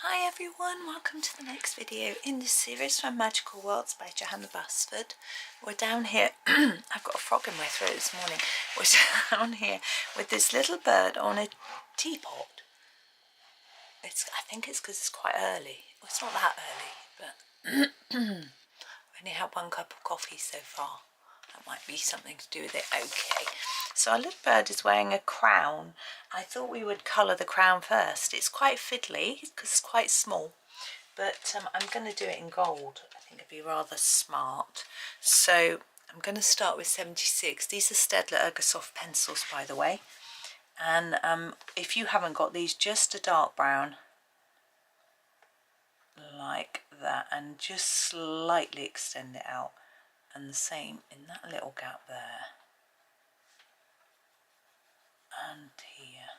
Hi everyone, welcome to the next video in this series from Magical Worlds by Johanna Basford. We're down here, I've got a frog in my throat this morning. We're down here with this little bird on a teapot. I think it's because it's quite early. Well, it's not that early, but I've only had one cup of coffee so far. That might be something to do with it. Okay, so our little bird is wearing a crown. I thought we would colour the crown first. It's quite fiddly because it's quite small, but I'm going to do it in gold. I think it'd be rather smart. So I'm going to start with 76. These are Staedtler soft pencils, by the way. And if you haven't got these, just a dark brown like that, and just slightly extend it out. And the same in that little gap there. And here.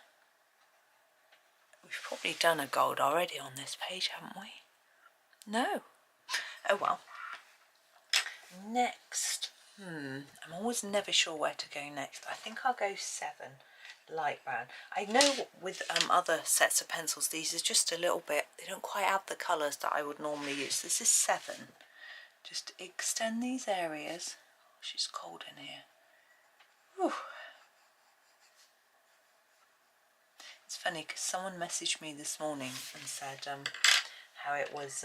We've probably done a gold already on this page, haven't we? No. Oh well. Next. I'm always never sure where to go next. I think I'll go 7, light brown. I know with other sets of pencils, these are just a little bit, they don't quite have the colours that I would normally use. This is 7. Just extend these areas. Oh, she's cold in here. Whew. It's funny because someone messaged me this morning and said how it was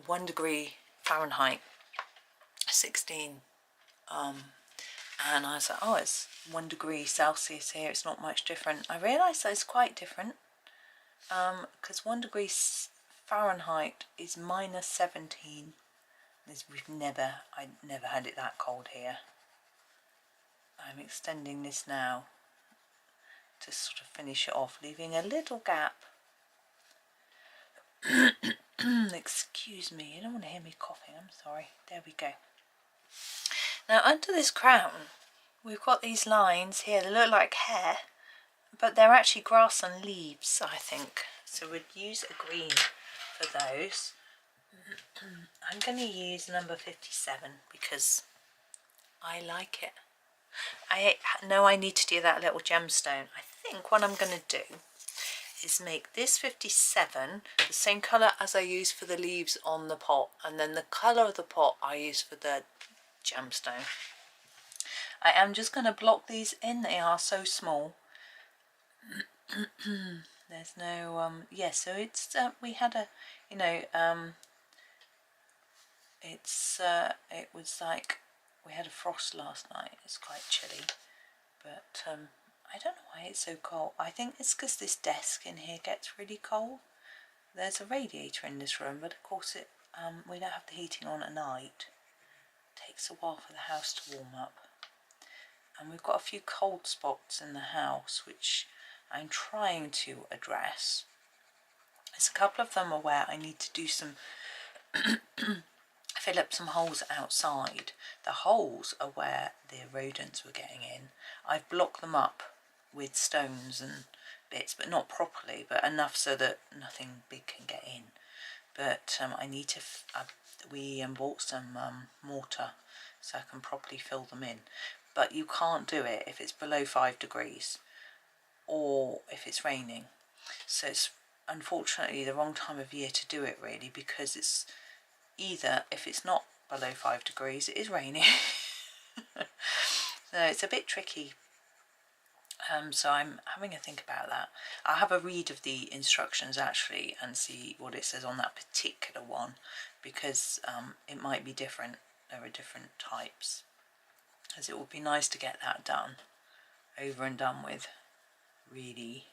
1 degree Fahrenheit, 16, and I was like, oh, it's 1 degree Celsius here, it's not much different. I realised that it's quite different because 1 degree Fahrenheit is minus 17. I never had it that cold here. I'm extending this now to sort of finish it off, leaving a little gap. Excuse me, you don't want to hear me coughing, I'm sorry. There we go. Now under this crown we've got these lines here, they look like hair, but they're actually grass and leaves, I think. So we'd use a green for those. I'm going to use number 57 because I like it. I know I need to do that little gemstone. I think what I'm going to do is make this 57 the same colour as I use for the leaves on the pot, and then the colour of the pot I use for the gemstone. I am just going to block these in, they are so small. There's no yeah, so it's we had a, you know, it was like we had a frost last night. It's quite chilly, but I don't know why it's so cold. I think it's because this desk in here gets really cold. There's a radiator in this room, but of course it we don't have the heating on at night. It takes a while for the house to warm up, and we've got a few cold spots in the house which I'm trying to address. There's a couple of them are where I need to do some fill up some holes outside. The holes are where the rodents were getting in. I've blocked them up with stones and bits, but not properly, but enough so that nothing big can get in. But I need to, we bought some mortar so I can properly fill them in. But you can't do it if it's below 5 degrees or if it's raining. So it's unfortunately the wrong time of year to do it really, because it's either, if it's not below 5 degrees, it is raining. So it's a bit tricky. So I'm having a think about that. I'll have a read of the instructions actually and see what it says on that particular one, because it might be different. There are different types. As it would be nice to get that done, over and done with, really,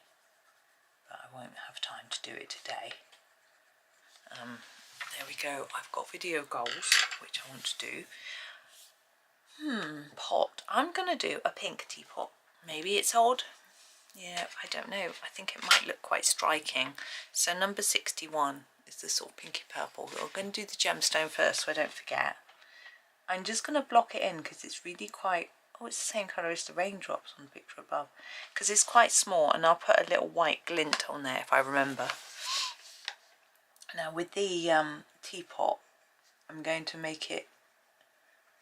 but I won't have time to do it today. There we go. I've got video goals which I want to do. Pot. I'm gonna do a pink teapot. Maybe it's odd. Yeah, I don't know. I think it might look quite striking. So number 61 is the sort of pinky purple. We're going to do the gemstone first so I don't forget. I'm just going to block it in because it's really quite, oh, it's the same colour as the raindrops on the picture above, because it's quite small, and I'll put a little white glint on there if I remember. Now with the teapot, I'm going to make it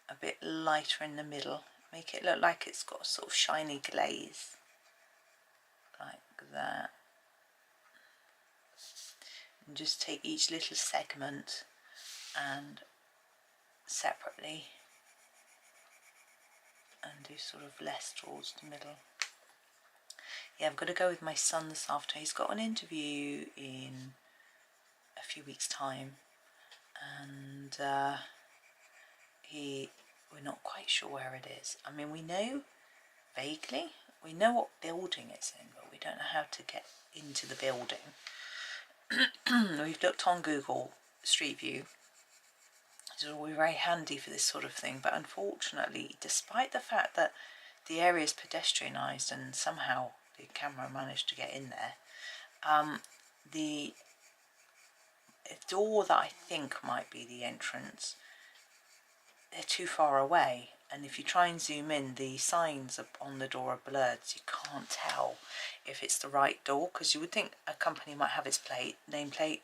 a bit lighter in the middle, make it look like it's got a sort of shiny glaze, like that. and just take each little segment and separately and do sort of less towards the middle. Yeah, I've got to go with my son this afternoon. He's got an interview in a few weeks' time, and we're not quite sure where it is. I mean, we know vaguely, we know what building it's in, but we don't know how to get into the building. We've looked on Google Street View. It's always very handy for this sort of thing, but unfortunately, despite the fact that the area is pedestrianised and somehow the camera managed to get in there, the door that I think might be the entrance, they're too far away, and if you try and zoom in, the signs on the door are blurred, so you can't tell if it's the right door, because you would think a company might have its nameplate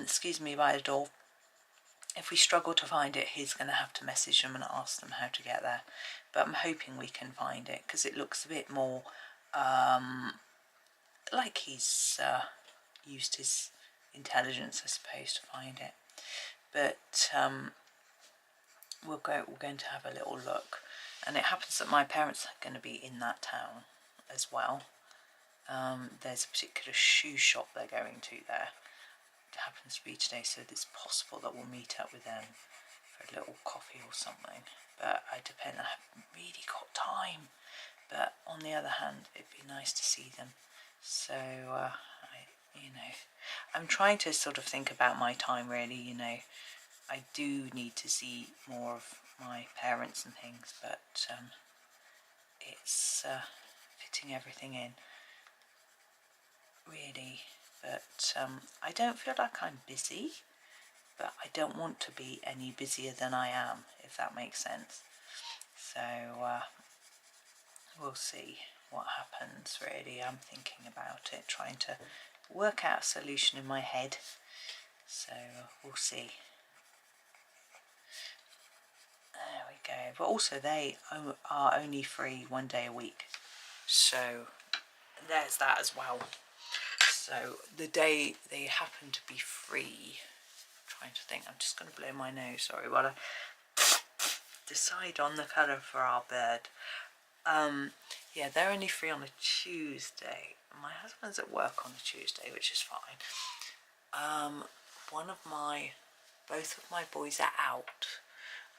excuse me, by the door. If we struggle to find it, he's going to have to message them and ask them how to get there, but I'm hoping we can find it, because it looks a bit more like he's used his intelligence, I suppose, to find it. But we're going to have a little look, and it happens that my parents are going to be in that town as well. There's a particular shoe shop they're going to there. It happens to be today, so it's possible that we'll meet up with them for a little coffee or something, but I haven't really got time. But on the other hand, it'd be nice to see them. So I'm trying to sort of think about my time, really. I do need to see more of my parents and things, but it's fitting everything in, really. But I don't feel like I'm busy, but I don't want to be any busier than I am, if that makes sense. So we'll see what happens, really. I'm thinking about it, trying to work out a solution in my head, so we'll see. There we go. But also they are only free 1 day a week, so there's that as well. So the day they happen to be free, I'm trying to think, I'm just going to blow my nose, sorry, while I decide on the colour for our bird. Yeah, they're only free on a Tuesday. My husband's at work on a Tuesday, which is fine. Both of my boys are out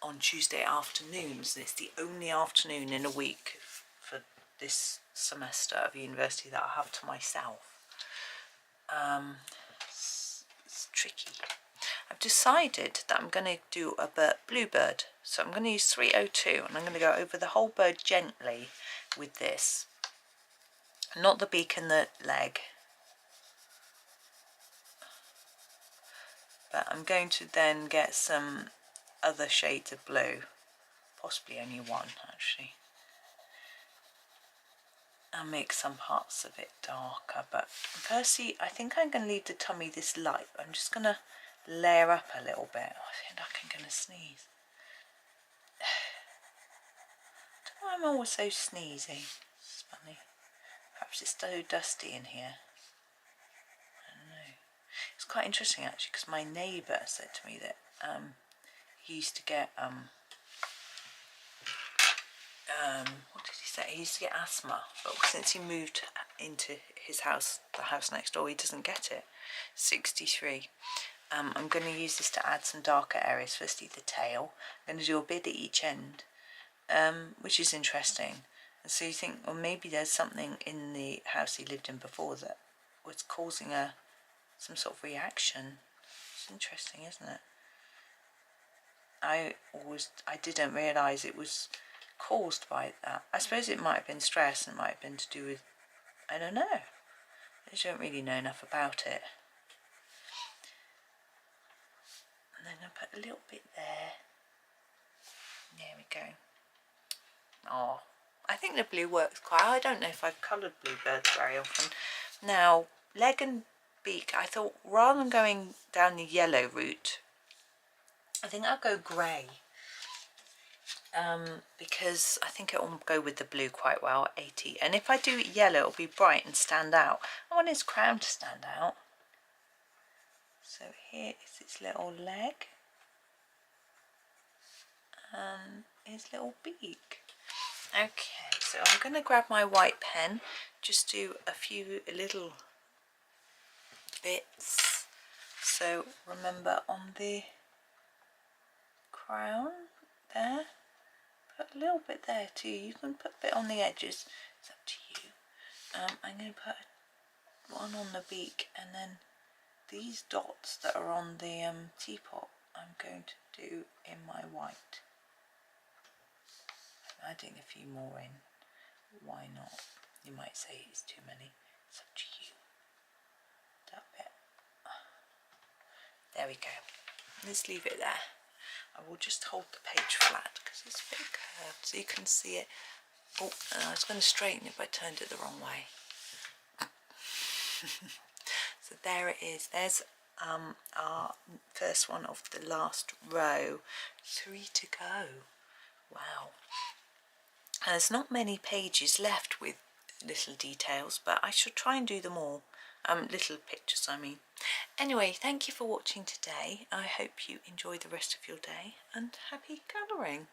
on Tuesday afternoons, and it's the only afternoon in a week for this semester of university that I have to myself. It's tricky. I've decided that I'm going to do a Bluebird, so I'm going to use 302, and I'm going to go over the whole bird gently with this, not the beak and the leg, but I'm going to then get some other shades of blue, possibly only one actually, and make some parts of it darker. But firstly, I think I'm going to leave the tummy this light. I'm just going to layer up a little bit. I feel like I'm going to sneeze. I don't know why I'm always so sneezy. It's funny. Perhaps it's so dusty in here. I don't know. It's quite interesting actually, because my neighbour said to me that he used to get what did he say? He used to get asthma, but since he moved into his house, the house next door, he doesn't get it. 63. I'm going to use this to add some darker areas. Firstly, the tail. I'm going to do a bit at each end, which is interesting. And so you think, well, maybe there's something in the house he lived in before that was causing some sort of reaction. It's interesting, isn't it? I didn't realise it was caused by that. I suppose it might have been stress, and it might have been to do with, I don't know. I don't really know enough about it. And then I put a little bit there. There we go. Oh, I think the blue works quite. I don't know if I've coloured bluebirds very often. Now, leg and beak, I thought rather than going down the yellow route, I think I'll go grey. Because I think it will go with the blue quite well, 80. And if I do yellow, it'll be bright and stand out. I want his crown to stand out. So here is its little leg and his little beak. Okay, so I'm going to grab my white pen, just do a few little bits. So remember, on the crown there, put a little bit there too. You can put a bit on the edges, it's up to you. I'm going to put one on the beak, and then these dots that are on the teapot I'm going to do in my white. I'm adding a few more in. Why not? You might say it's too many. It's up to you. That bit. There we go. Let's leave it there. I will just hold the page flat because it's a bit curved so you can see it. Oh, and I was going to straighten it, but I turned it the wrong way. So there it is. There's our first one of the last row. 3 to go. Wow. And there's not many pages left with little details, but I shall try and do them all. Little pictures, I mean. Anyway, thank you for watching today. I hope you enjoy the rest of your day, and happy colouring.